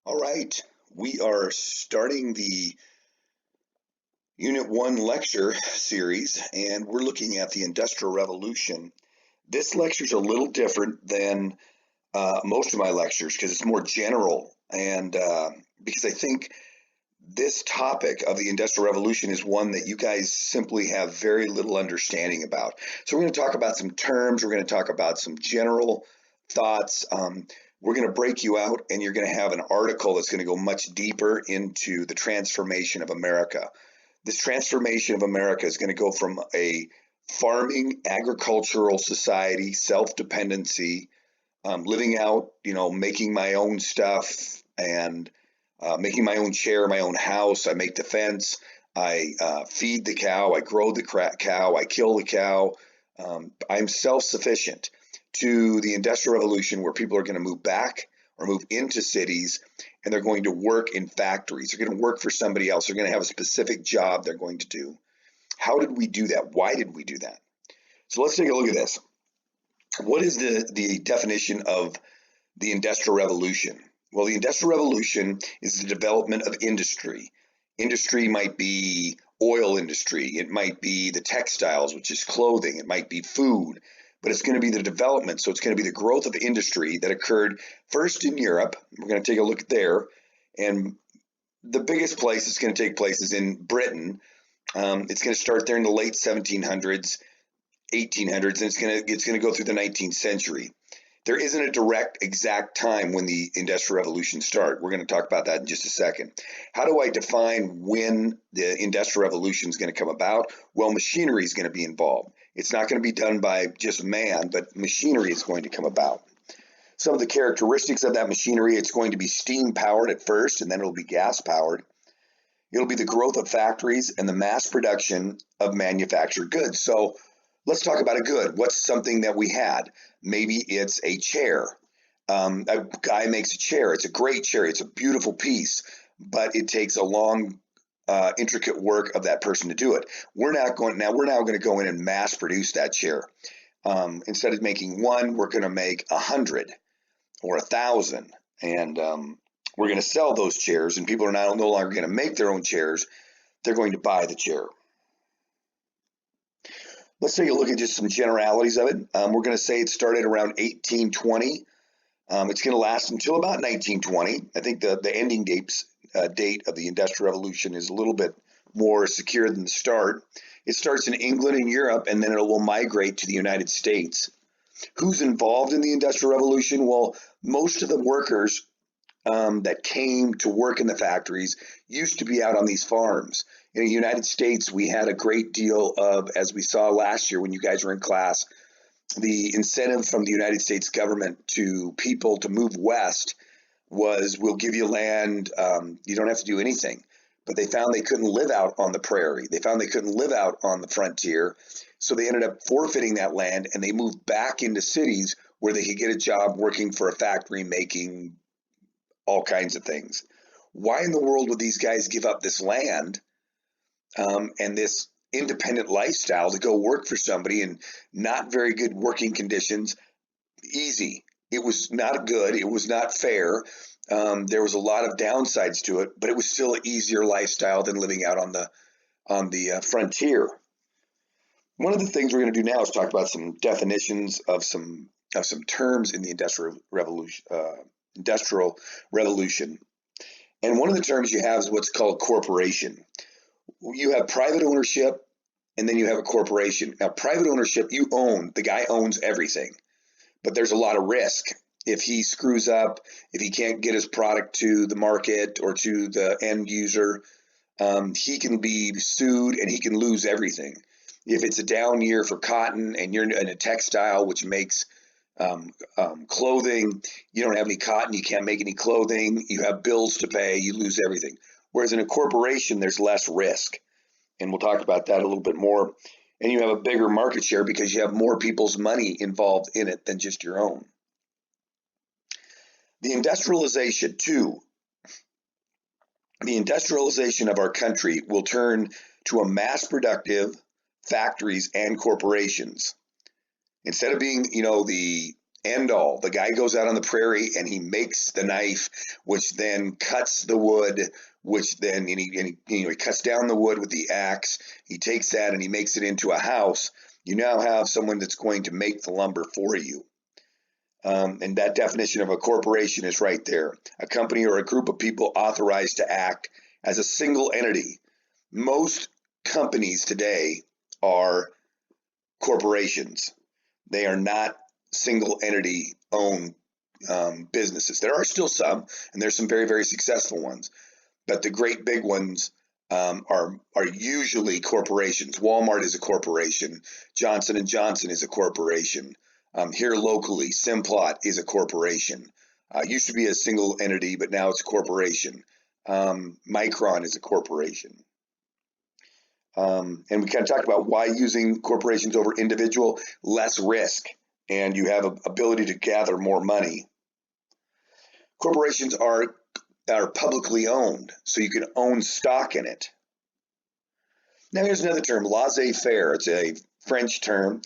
All right, we are starting the Unit 1 lecture series, and we're looking at the Industrial Revolution. This lecture is a little different than most of my lectures because it's more general, and because I think this topic of the Industrial Revolution is one that you guys simply have very little understanding about. So we're going to talk about some terms, we're going to talk about some general thoughts. We're going to break you out, and you're going to have an article that's going to go much deeper into the transformation of America. This transformation of America is going to go from a farming, agricultural society, self-dependency, living out, making my own stuff and making my own chair, my own house. I make the fence. I feed the cow. I grow the cow. I kill the cow. I'm self-sufficient to the Industrial Revolution, where people are going to move back or move into cities, and they're going to work in factories. They're going to work for somebody else. They're going to have a specific job they're going to do. How did we do that? Why did we do that? So let's take a look at this. What is the definition of the Industrial Revolution? Well, the Industrial Revolution is the development of industry. Industry might be oil industry. It might be the textiles, which is clothing. It might be food, but it's going to be the development. So it's going to be the growth of industry that occurred first in Europe. We're going to take a look there. And the biggest place it's going to take place is in Britain. It's going to start there in the late 1700s, 1800s, and it's going to go through the 19th century. There isn't a direct, exact time when the Industrial Revolution started. We're going to talk about that in just a second. How do I define when the Industrial Revolution is going to come about? Well, machinery is going to be involved. It's not going to be done by just man, but machinery is going to come about. Some of the characteristics of that machinery: it's going to be steam powered at first, and then it'll be gas powered. It'll be the growth of factories and the mass production of manufactured goods. So let's talk about a good. What's something that we had? Maybe it's a chair. A guy makes a chair. It's a great chair. It's a beautiful piece, but it takes a long, intricate work of that person to do it. We're now going to go in and mass produce that chair. Instead of making one, we're going to make 100 or 1,000, and we're going to sell those chairs. And people are no longer going to make their own chairs. They're going to buy the chair. Let's take a look at just some generalities of it. We're going to say it started around 1820. It's going to last until about 1920. I think the ending date of the Industrial Revolution is a little bit more secure than the start. It starts in England and Europe, and then it will migrate to the United States. Who's involved in the Industrial Revolution? Well, most of the workers that came to work in the factories used to be out on these farms. In the United States, we had a great deal of, as we saw last year when you guys were in class, the incentive from the United States government to people to move west was, we'll give you land, you don't have to do anything. But they found they couldn't live out on the prairie. They found they couldn't live out on the frontier. So they ended up forfeiting that land, and they moved back into cities where they could get a job working for a factory making all kinds of things. Why in the world would these guys give up this land and this independent lifestyle to go work for somebody in not very good working conditions? Easy. It was not good. It was not fair. There was a lot of downsides to it, but it was still an easier lifestyle than living out on the frontier. One of the things we're going to do now is talk about some definitions of some terms in the Industrial Revolution. And one of the terms you have is what's called corporation. You have private ownership, and then you have a corporation. Now, private ownership, the guy owns everything, but there's a lot of risk. If he screws up, if he can't get his product to the market or to the end user, he can be sued and he can lose everything. If it's a down year for cotton and you're in a textile which makes clothing, you don't have any cotton, you can't make any clothing, you have bills to pay, you lose everything. Whereas in a corporation, there's less risk. And we'll talk about that a little bit more. And you have a bigger market share because you have more people's money involved in it than just your own. The industrialization of our country will turn to a mass productive factories and corporations. Instead of being, the end all. The guy goes out on the prairie and he makes the knife, which then cuts the wood, which then he cuts down the wood with the axe. He takes that and he makes it into a house. You now have someone that's going to make the lumber for you. And that definition of a corporation is right there. A company or a group of people authorized to act as a single entity. Most companies today are corporations. They are not single entity owned businesses. There are still some, and there's some very, very successful ones, but the great big ones are usually corporations. Walmart is a corporation. Johnson and Johnson is a corporation. Here locally, Simplot is a corporation. Used to be a single entity, but now it's a corporation. Micron is a corporation. And we kind of talked about why using corporations over individual, less risk, and you have an ability to gather more money. Corporations are publicly owned, so you can own stock in it. Now here's another term, laissez-faire. It's a French term.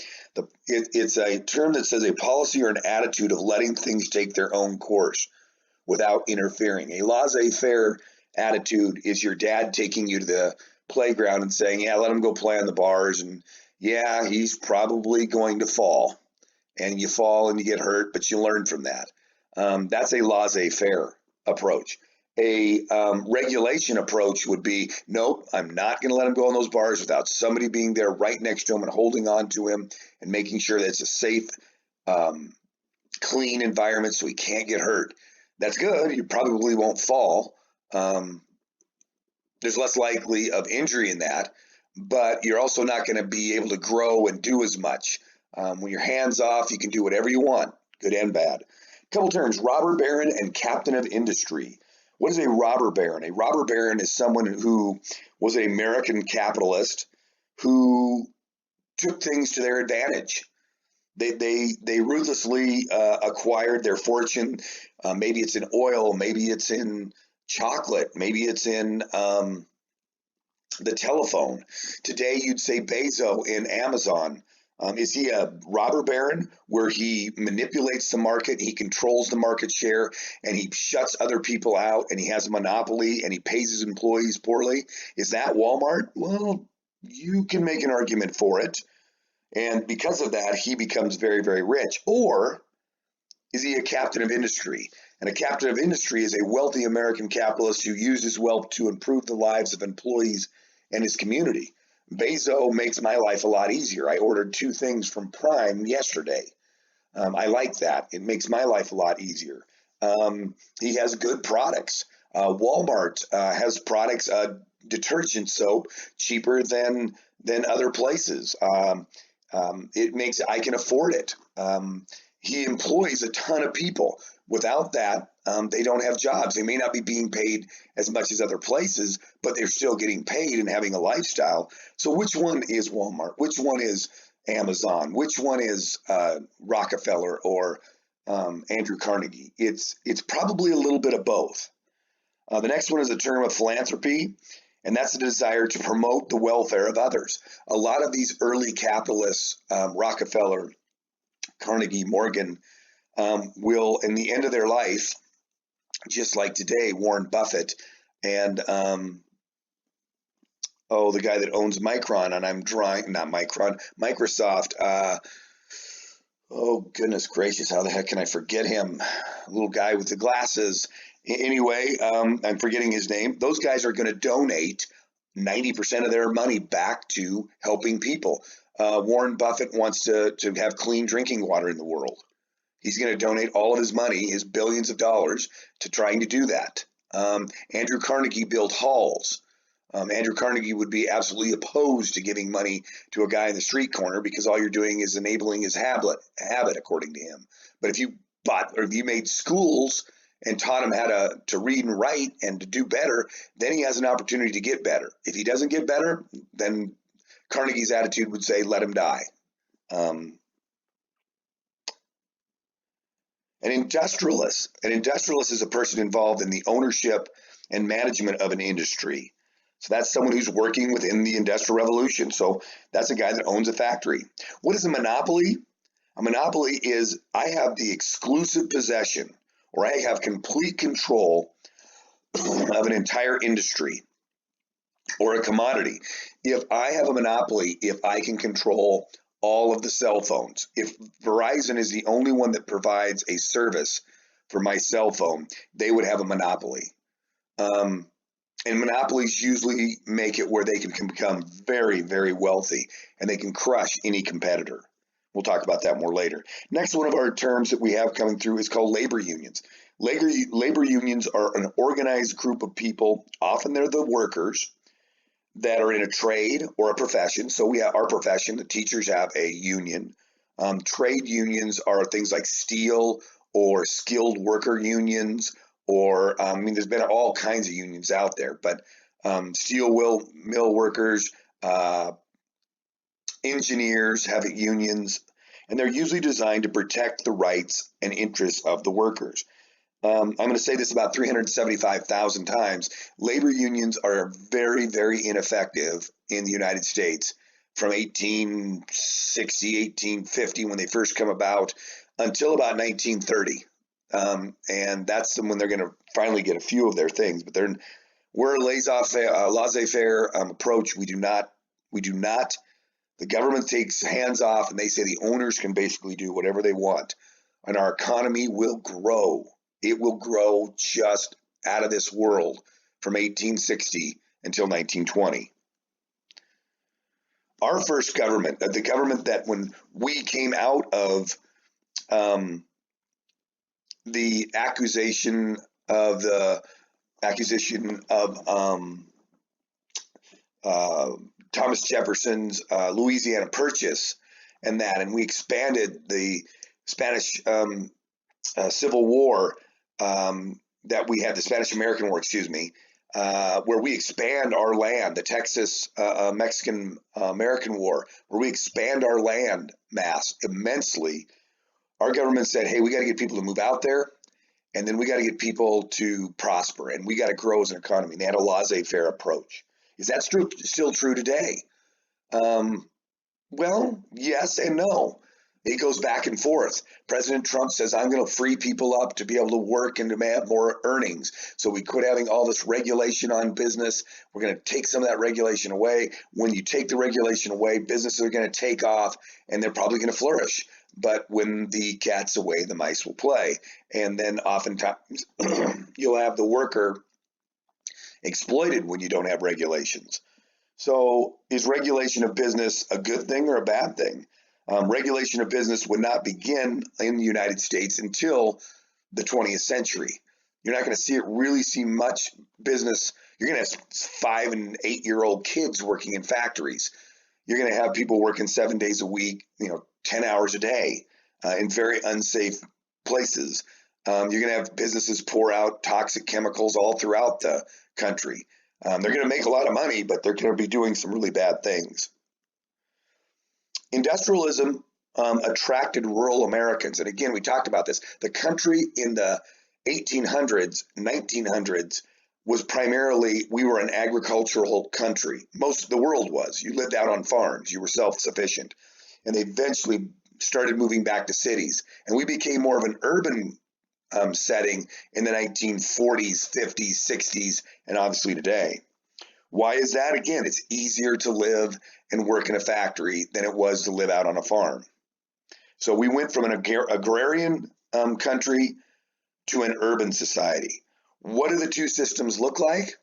It's a term that says a policy or an attitude of letting things take their own course without interfering. A laissez-faire attitude is your dad taking you to the playground and saying, yeah, let him go play on the bars, and yeah, he's probably going to fall, and you fall and you get hurt, but you learn from that. That's a laissez-faire approach. A regulation approach would be, nope, I'm not going to let him go on those bars without somebody being there right next to him and holding on to him and making sure that it's a safe, clean environment so he can't get hurt. That's good. You probably won't fall. There's less likely of injury in that, but you're also not going to be able to grow and do as much. When your hands off, you can do whatever you want, good and bad. A couple terms, robber baron and captain of industry. What is a robber baron? A robber baron is someone who was an American capitalist who took things to their advantage. They ruthlessly acquired their fortune. Maybe it's in oil, maybe it's in chocolate, maybe it's in the telephone. Today you'd say Bezos in Amazon. Is he a robber baron where he manipulates the market, he controls the market share, and he shuts other people out, and he has a monopoly, and he pays his employees poorly? Is that Walmart? Well, you can make an argument for it. And because of that, he becomes very, very rich. Or is he a captain of industry? And a captain of industry is a wealthy American capitalist who uses wealth to improve the lives of employees and his community. Bezos makes my life a lot easier. I ordered 2 things from Prime yesterday. I like that. It makes my life a lot easier. He has good products. Walmart has products, detergent soap, cheaper than other places. It makes I can afford it. He employs a ton of people. Without that, they don't have jobs. They may not be being paid as much as other places, but they're still getting paid and having a lifestyle. So which one is Walmart? Which one is Amazon? Which one is Rockefeller or Andrew Carnegie? It's probably a little bit of both. The next one is a term of philanthropy, and that's the desire to promote the welfare of others. A lot of these early capitalists, Rockefeller, Carnegie, Morgan, will, in the end of their life, just like today, Warren Buffett and the guy that owns Micron, and I'm drawing, not Micron, Microsoft. Oh, goodness gracious, how the heck can I forget him? A little guy with the glasses. Anyway, I'm forgetting his name. Those guys are going to donate 90% of their money back to helping people. Warren Buffett wants to have clean drinking water in the world. He's going to donate all of his money, his billions of dollars, to trying to do that. Andrew Carnegie built halls. Andrew Carnegie would be absolutely opposed to giving money to a guy in the street corner because all you're doing is enabling his habit, according to him. But if you made schools and taught him how to read and write and to do better, then he has an opportunity to get better. If he doesn't get better, then Carnegie's attitude would say, let him die. An industrialist is a person involved in the ownership and management of an industry. So that's someone who's working within the Industrial Revolution. So that's a guy that owns a factory. What is a monopoly? A A monopoly is I have the exclusive possession, or I have complete control of an entire industry or a commodity. If I have a monopoly, if I can control all of the cell phones, if Verizon is the only one that provides a service for my cell phone, they would have a monopoly. And monopolies usually make it where they can become very, very wealthy and they can crush any competitor. We'll talk about that more later. Next, one of our terms that we have coming through is called labor unions. Labor unions are an organized group of people, often they're the workers, that are in a trade or a profession. So we have our profession, the teachers have a union. Trade unions are things like steel or skilled worker unions, or I mean, there's been all kinds of unions out there, but steel mill workers, engineers have unions, and they're usually designed to protect the rights and interests of the workers. I'm going to say this about 375,000 times. Labor unions are very, very ineffective in the United States from 1860, 1850, when they first come about, until about 1930. And that's when they're going to finally get a few of their things. But we're a laissez-faire approach. We do not. The government takes hands off, and they say the owners can basically do whatever they want, and our economy will grow. It will grow just out of this world from 1860 until 1920. Our first government, the government that when we came out of the acquisition of Thomas Jefferson's Louisiana Purchase and we expanded the Spanish Civil War, that we had the Spanish-American War, where we expand our land, the Texas Mexican-American War, where we expand our land mass immensely. Our government said, hey, we got to get people to move out there, and then we got to get people to prosper, and we got to grow as an economy. And they had a laissez-faire approach. Is that still true today? Well, yes and no. It goes back and forth. President Trump says, I'm going to free people up to be able to work and to have more earnings. So we quit having all this regulation on business. We're going to take some of that regulation away. When you take the regulation away, businesses are going to take off and they're probably going to flourish. But when the cat's away, the mice will play. And then oftentimes you'll have the worker exploited when you don't have regulations. So is regulation of business a good thing or a bad thing? Regulation of business would not begin in the United States until the 20th century. You're not going to really see much business. You're going to have 5 and 8-year-old kids working in factories. You're going to have people working 7 days a week, 10 hours a day in very unsafe places. You're going to have businesses pour out toxic chemicals all throughout the country. They're going to make a lot of money, but they're going to be doing some really bad things. Industrialism attracted rural Americans. And again, we talked about this. The country in the 1800s, 1900s was primarily, we were an agricultural country. Most of the world was. You lived out on farms. You were self-sufficient. And they eventually started moving back to cities. And we became more of an urban setting in the 1940s, 50s, 60s, and obviously today. Why is that? Again, it's easier to live and work in a factory than it was to live out on a farm. So we went from an agrarian country to an urban society. What do the two systems look like?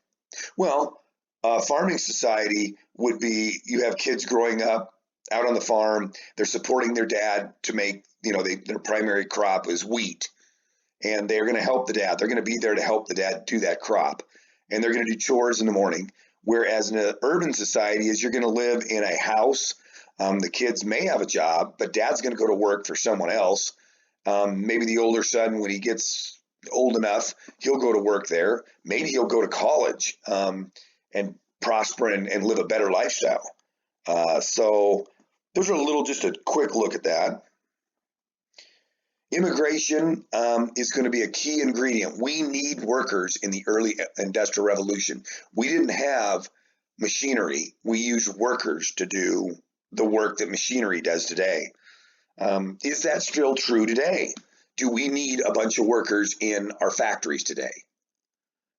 Well, a farming society would be, you have kids growing up out on the farm, they're supporting their dad to make, their primary crop is wheat. And they're going to help the dad. They're going to be there to help the dad do that crop. And they're going to do chores in the morning. Whereas in an urban society is you're going to live in a house. The kids may have a job, but dad's going to go to work for someone else. Maybe the older son, when he gets old enough, he'll go to work there. Maybe he'll go to college and prosper and live a better lifestyle. So those are just a quick look at that. Immigration is going to be a key ingredient. We need workers in the early industrial revolution. We didn't have machinery. We used workers to do the work that machinery does today. Is that still true today? Do we need a bunch of workers in our factories today?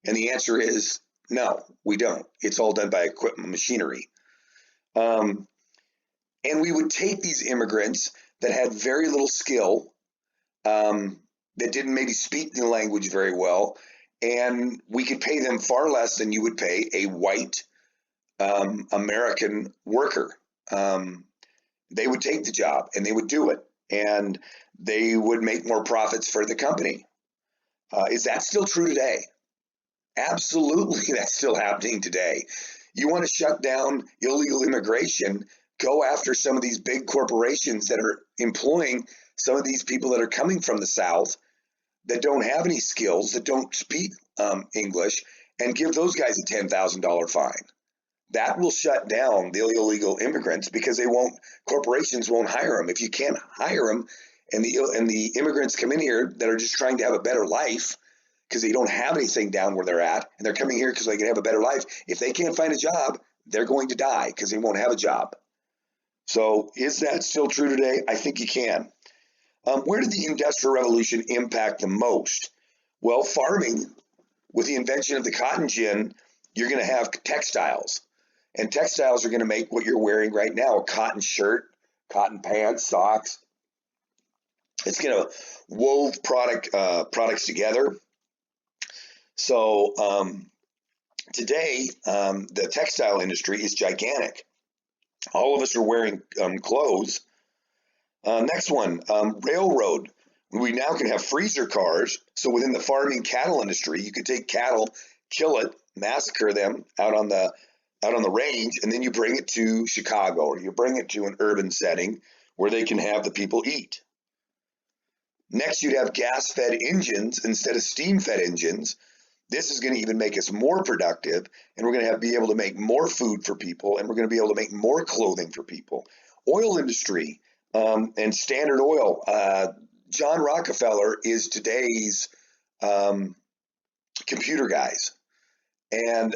And the answer is no, we don't. It's all done by equipment, machinery. And we would take these immigrants that had very little skill, that didn't maybe speak the language very well, and we could pay them far less than you would pay a white American worker. They would take the job and they would do it, and they would make more profits for the company. Is that still true today? Absolutely, that's still happening today. You want to shut down illegal immigration, go after some of these big corporations that are employing some of these people that are coming from the South that don't have any skills, that don't speak English, and give those guys a $10,000 fine. That will shut down the illegal immigrants because corporations won't hire them. If you can't hire them, and the immigrants come in here that are just trying to have a better life because they don't have anything down where they're at, and they're coming here because they can have a better life. If they can't find a job, they're going to die because they won't have a job. So is that still true today? I think you can. Where did the Industrial Revolution impact the most? Well, farming. With the invention of the cotton gin, you're going to have textiles. And textiles are going to make what you're wearing right now, a cotton shirt, cotton pants, socks. It's going to wove products together. So today, the textile industry is gigantic. All of us are wearing clothes. Next one, railroad. We now can have freezer cars. So within the farming cattle industry, you could take cattle, kill it, massacre them out on the range, and then you bring it to Chicago, or you bring it to an urban setting where they can have the people eat. Next, you'd have gas-fed engines instead of steam-fed engines. This is going to even make us more productive, and we're going to be able to make more food for people, and we're going to be able to make more clothing for people. Oil industry and Standard Oil. John Rockefeller is today's computer guys, and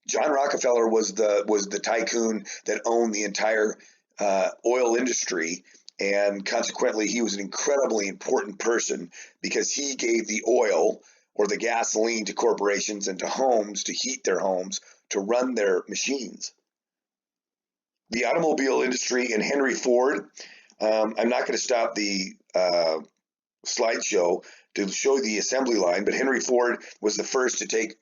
John Rockefeller was the tycoon that owned the entire oil industry, and consequently, he was an incredibly important person because he gave the oil or the gasoline to corporations and to homes to heat their homes, to run their machines. The automobile industry and Henry Ford. I'm not going to stop the slideshow to show the assembly line, but Henry Ford was the first to take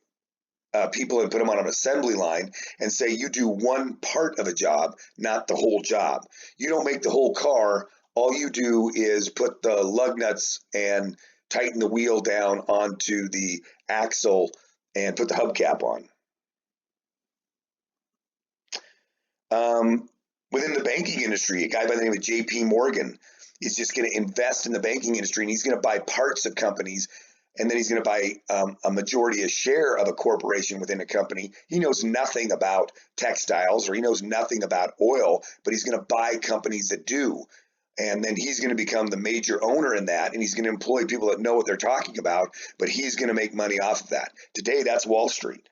people and put them on an assembly line and say, you do one part of a job, not the whole job. You don't make the whole car. All you do is put the lug nuts and tighten the wheel down onto the axle and put the hubcap on. Within the banking industry, a guy by the name of J.P. Morgan is just going to invest in the banking industry, and he's going to buy parts of companies, and then he's going to buy a majority, a share of a corporation within a company. He knows nothing about textiles, or he knows nothing about oil, but he's going to buy companies that do. And then he's going to become the major owner in that, and he's going to employ people that know what they're talking about, but he's going to make money off of that. Today, that's Wall Street.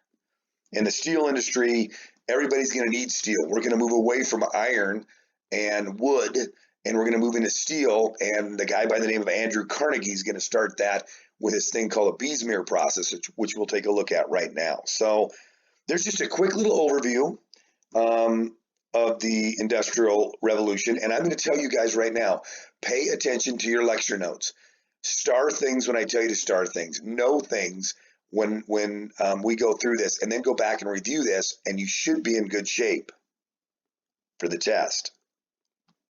In the steel industry, everybody's going to need steel. We're going to move away from iron and wood, and we're going to move into steel. And the guy by the name of Andrew Carnegie is going to start that with this thing called a Bessemer process, which we'll take a look at right now. So there's just a quick little overview of the Industrial Revolution. And I'm going to tell you guys right now, pay attention to your lecture notes. Star things when I tell you to star things. Know things when we go through this, and then go back and review this, and you should be in good shape for the test.